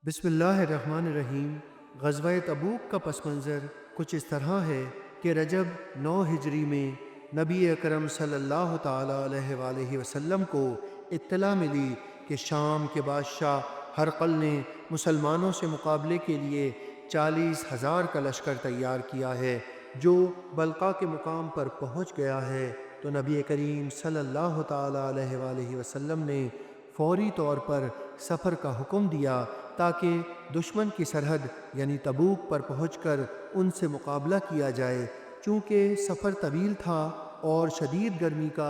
بسم اللہ الرحمن الرحیم۔ غزوہ تبوک کا پس منظر کچھ اس طرح ہے کہ رجب 9 ہجری میں نبی اکرم صلی اللہ تعالیٰ علیہ وآلہ وسلم کو اطلاع ملی کہ شام کے بادشاہ ہرقل نے مسلمانوں سے مقابلے کے لیے 40,000 کا لشکر تیار کیا ہے جو بلقا کے مقام پر پہنچ گیا ہے۔ تو نبی کریم صلی اللہ تعالیٰ علیہ وآلہ وسلم نے فوری طور پر سفر کا حکم دیا تاکہ دشمن کی سرحد یعنی تبوک پر پہنچ کر ان سے مقابلہ کیا جائے۔ چونکہ سفر طویل تھا اور شدید گرمی کا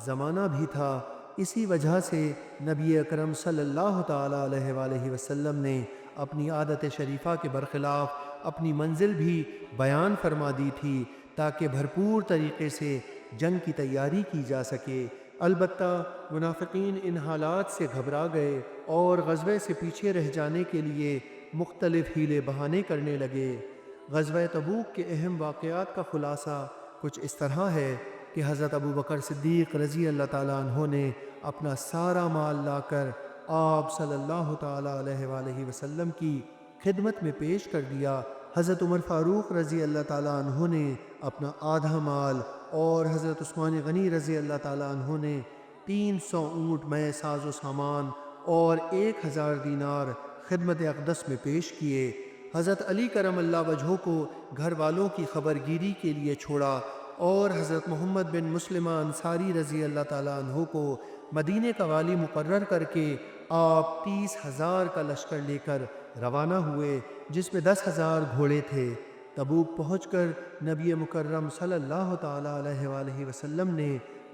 زمانہ بھی تھا، اسی وجہ سے نبی اکرم صلی اللہ تعالیٰ علیہ وآلہ وسلم نے اپنی عادت شریفہ کے برخلاف اپنی منزل بھی بیان فرما دی تھی تاکہ بھرپور طریقے سے جنگ کی تیاری کی جا سکے۔ البتہ منافقین ان حالات سے گھبرا گئے اور غزوے سے پیچھے رہ جانے کے لیے مختلف ہیلے بہانے کرنے لگے۔ غزوہ تبوک کے اہم واقعات کا خلاصہ کچھ اس طرح ہے کہ حضرت ابوبکر صدیق رضی اللہ تعالیٰ عنہ نے اپنا سارا مال لا کر آپ صلی اللہ تعالیٰ علیہ وآلہ وسلم کی خدمت میں پیش کر دیا۔ حضرت عمر فاروق رضی اللہ تعالیٰ عنہ نے اپنا آدھا مال اور حضرت عثمان غنی رضی اللہ تعالیٰ عنہ نے 300 اونٹ میں ساز و سامان اور 1000 دینار خدمت اقدس میں پیش کیے۔ حضرت علی کرم اللہ وجہہ کو گھر والوں کی خبر گیری کے لیے چھوڑا اور حضرت محمد بن مسلمہ انصاری رضی اللہ تعالیٰ عنہ کو مدینے کا والی مقرر کر کے آپ 30,000 کا لشکر لے کر روانہ ہوئے جس میں 10,000 گھوڑے تھے۔ تبوک پہنچ کر نبی مکرم صلی اللہ تعالیٰ علیہ وآلہ وسلم نے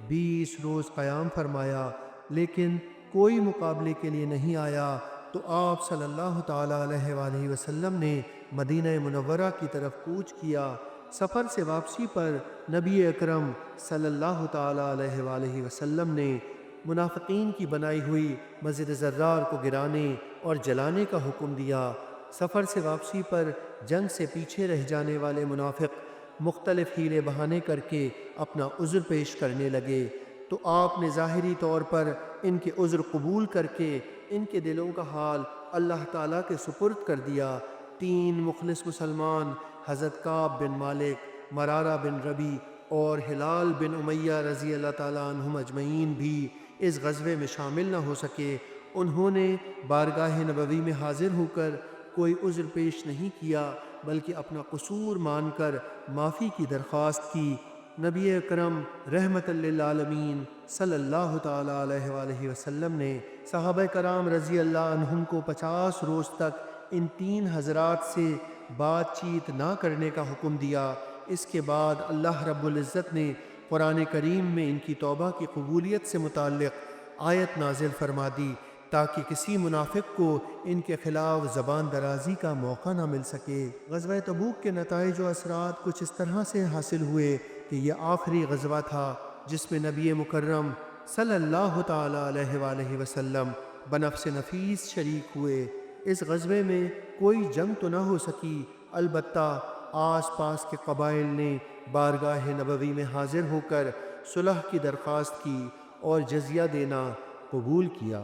20 روز قیام فرمایا لیکن کوئی مقابلے کے لیے نہیں آیا، تو آپ صلی اللہ تعالیٰ علیہ وآلہ وسلم نے مدینہ منورہ کی طرف کوچ کیا۔ سفر سے واپسی پر نبی اکرم صلی اللہ تعالیٰ علیہ وآلہ وسلم نے منافقین کی بنائی ہوئی مسجد زرار کو گرانے اور جلانے کا حکم دیا۔ سفر سے واپسی پر جنگ سے پیچھے رہ جانے والے منافق مختلف ہیلے بہانے کر کے اپنا عذر پیش کرنے لگے، تو آپ نے ظاہری طور پر ان کے عذر قبول کر کے ان کے دلوں کا حال اللہ تعالیٰ کے سپرد کر دیا۔ 3 مخلص مسلمان حضرت کعب بن مالک، مرارہ بن ربی اور ہلال بن امیہ رضی اللہ تعالیٰ عنہم اجمعین بھی اس غزوے میں شامل نہ ہو سکے۔ انہوں نے بارگاہ نبوی میں حاضر ہو کر کوئی عذر پیش نہیں کیا بلکہ اپنا قصور مان کر معافی کی درخواست کی۔ نبی اکرم رحمت للعالمین صلی اللہ تعالیٰ علیہ وآلہ وسلم نے صحابہ کرام رضی اللہ عنہم کو 50 روز تک ان 3 حضرات سے بات چیت نہ کرنے کا حکم دیا۔ اس کے بعد اللہ رب العزت نے قرآن کریم میں ان کی توبہ کی قبولیت سے متعلق آیت نازل فرما دی تاکہ کسی منافق کو ان کے خلاف زبان درازی کا موقع نہ مل سکے۔ غزوہ تبوک کے نتائج و اثرات کچھ اس طرح سے حاصل ہوئے کہ یہ آخری غزوہ تھا جس میں نبی مکرم صلی اللہ تعالیٰ علیہ وآلہ وسلم بنفس نفیس شریک ہوئے۔ اس غزوے میں کوئی جنگ تو نہ ہو سکی، البتہ آس پاس کے قبائل نے بارگاہ نبوی میں حاضر ہو کر صلح کی درخواست کی اور جزیہ دینا قبول کیا۔